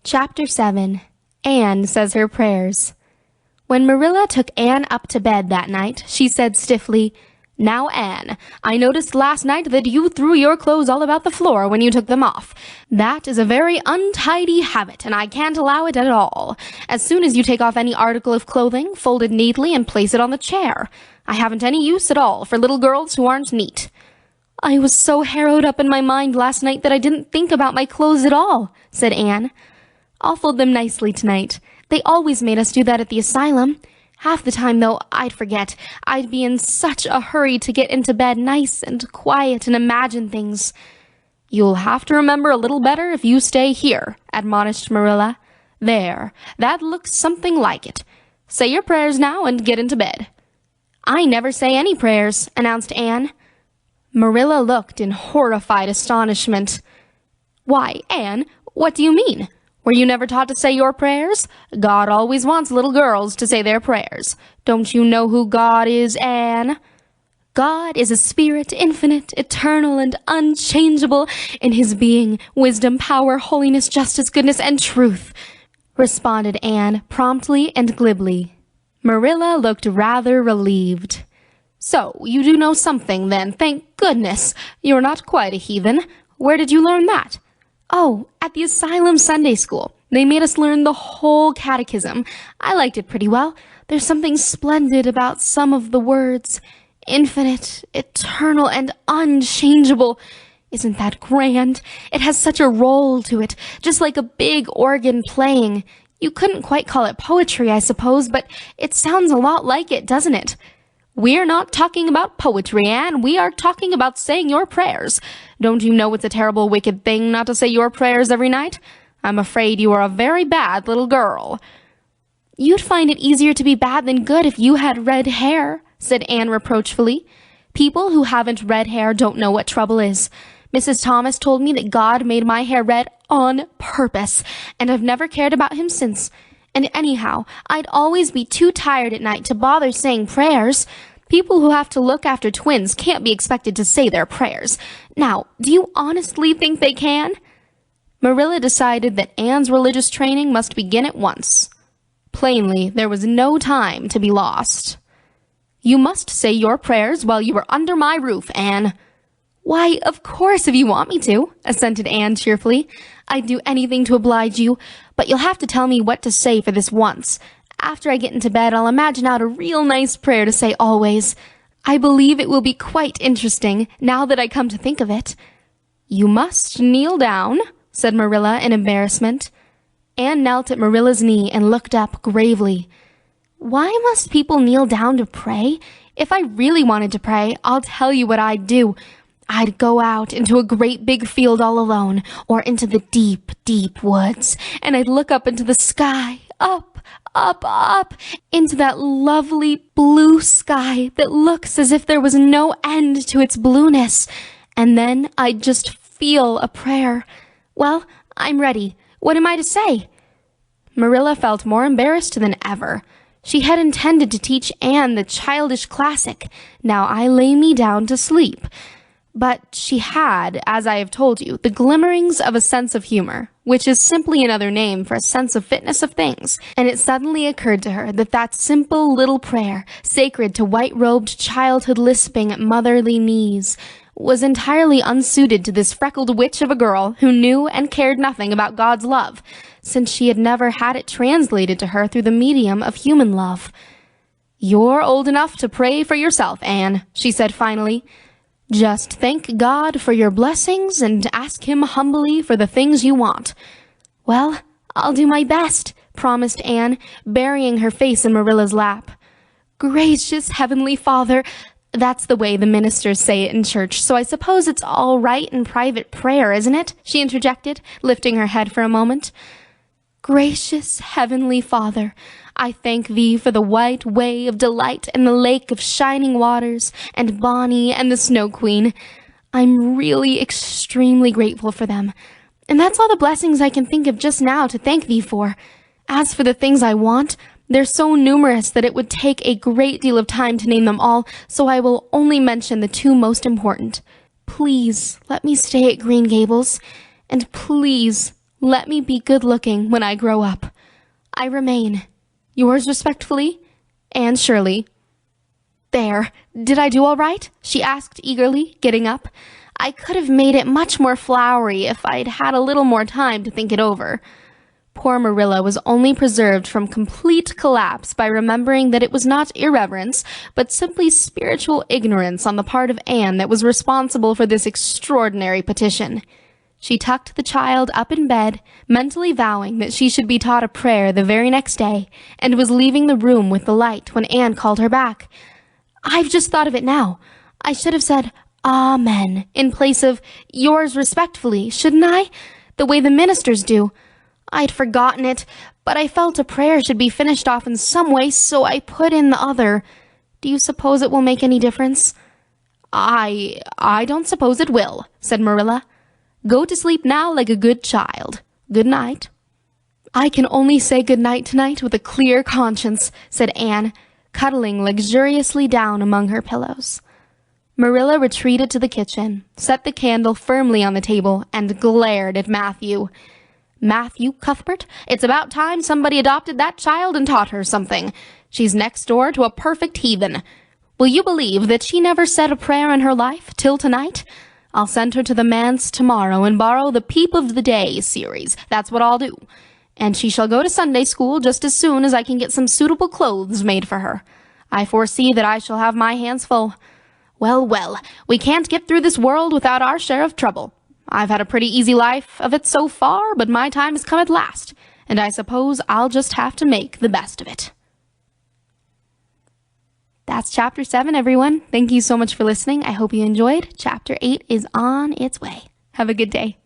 Chapter 7. Anne Says Her Prayers. When Marilla took Anne up to bed that night, she said stiffly, "Now, Anne, I noticed last night that you threw your clothes all about the floor when you took them off. That is a very untidy habit, and I can't allow it at all. As soon as you take off any article of clothing, fold it neatly and place it on the chair. I haven't any use at all for little girls who aren't neat." "I was so harrowed up in my mind last night that I didn't think about my clothes at all," said Anne. "I'll fold them nicely tonight. They always made us do that at the asylum. Half the time, though, I'd forget. I'd be in such a hurry to get into bed nice and quiet and imagine things." "You'll have to remember a little better if you stay here," admonished Marilla. "There, that looks something like it. Say your prayers now and get into bed." "I never say any prayers," announced Anne. Marilla looked in horrified astonishment. "Why, Anne, what do you mean? Were you never taught to say your prayers? God always wants little girls to say their prayers. Don't you know who God is, Anne?" "God is a spirit, infinite, eternal, and unchangeable in his being, wisdom, power, holiness, justice, goodness, and truth," responded Anne promptly and glibly. Marilla looked rather relieved. "So you do know something, then, thank goodness. You're not quite a heathen. Where did you learn that?" "Oh, at the asylum Sunday school. They made us learn the whole catechism. I liked it pretty well. There's something splendid about some of the words. Infinite, eternal, and unchangeable. Isn't that grand? It has such a roll to it, just like a big organ playing. You couldn't quite call it poetry, I suppose, but it sounds a lot like it, doesn't it?" "We're not talking about poetry, Anne. We are talking about saying your prayers. Don't you know it's a terrible, wicked thing not to say your prayers every night? I'm afraid you are a very bad little girl." "You'd find it easier to be bad than good if you had red hair," said Anne reproachfully. "People who haven't red hair don't know what trouble is. Mrs. Thomas told me that God made my hair red on purpose, and I've never cared about him since. And anyhow, I'd always be too tired at night to bother saying prayers. People who have to look after twins can't be expected to say their prayers. Now, do you honestly think they can?" Marilla decided that Anne's religious training must begin at once. Plainly, there was no time to be lost. "You must say your prayers while you are under my roof, Anne." "Why, of course, if you want me to," assented Anne cheerfully. "I'd do anything to oblige you, but you'll have to tell me what to say for this once. After I get into bed, I'll imagine out a real nice prayer to say always. I believe it will be quite interesting, now that I come to think of it." "You must kneel down," said Marilla in embarrassment. Anne knelt at Marilla's knee and looked up gravely. "Why must people kneel down to pray? If I really wanted to pray, I'll tell you what I'd do. I'd go out into a great big field all alone, or into the deep, deep woods, and I'd look up into the sky, up, up, into that lovely blue sky that looks as if there was no end to its blueness, and then I'd just feel a prayer. Well, I'm ready. What am I to say?" Marilla felt more embarrassed than ever. She had intended to teach Anne the childish classic, "Now I lay me down to sleep." But she had, as I have told you, the glimmerings of a sense of humor, which is simply another name for a sense of fitness of things, and it suddenly occurred to her that that simple little prayer, sacred to white-robed childhood lisping at motherly knees, was entirely unsuited to this freckled witch of a girl who knew and cared nothing about God's love, since she had never had it translated to her through the medium of human love. "You're old enough to pray for yourself, Anne," she said finally. "Just thank God for your blessings and ask him humbly for the things you want." "Well, I'll do my best," promised Anne, burying her face in Marilla's lap. "Gracious Heavenly Father," that's the way the ministers say it in church, so I suppose it's all right in private prayer, isn't it?" she interjected, lifting her head for a moment. "Gracious Heavenly Father, I thank thee for the white way of delight and the lake of shining waters, and Bonnie and the Snow Queen. I'm really extremely grateful for them. And that's all the blessings I can think of just now to thank thee for. As for the things I want, they're so numerous that it would take a great deal of time to name them all, so I will only mention the two most important. Please let me stay at Green Gables, and please Let me be good-looking when I grow up. I remain, yours respectfully, Anne Shirley. There, did I do all right? She asked eagerly, getting up. I could have made it much more flowery if I'd had a little more time to think it over. Poor Marilla was only preserved from complete collapse by remembering that it was not irreverence, but simply spiritual ignorance on the part of Anne that was responsible for this extraordinary petition. She tucked the child up in bed, mentally vowing that she should be taught a prayer the very next day, and was leaving the room with the light when Anne called her back. I've just thought of it now. I should have said, Amen, in place of yours respectfully, shouldn't I? The way the ministers do. I'd forgotten it, but I felt a prayer should be finished off in some way, so I put in the other. Do you suppose it will make any difference? I don't suppose it will, said Marilla. Go to sleep now like a good child. Good night. I can only say good night tonight with a clear conscience, said Anne, cuddling luxuriously down among her pillows. Marilla retreated to the kitchen, set the candle firmly on the table, and glared at Matthew. Matthew Cuthbert, it's about time somebody adopted that child and taught her something. She's next door to a perfect heathen. Will you believe that she never said a prayer in her life till tonight? I'll send her to the manse tomorrow and borrow the Peep of the Day series. That's what I'll do. And she shall go to Sunday school just as soon as I can get some suitable clothes made for her. I foresee that I shall have my hands full. Well, well, we can't get through this world without our share of trouble. I've had a pretty easy life of it so far, but my time has come at last, and I suppose I'll just have to make the best of it. That's Chapter 7, everyone. Thank you so much for listening. I hope you enjoyed. Chapter 8 is on its way. Have a good day.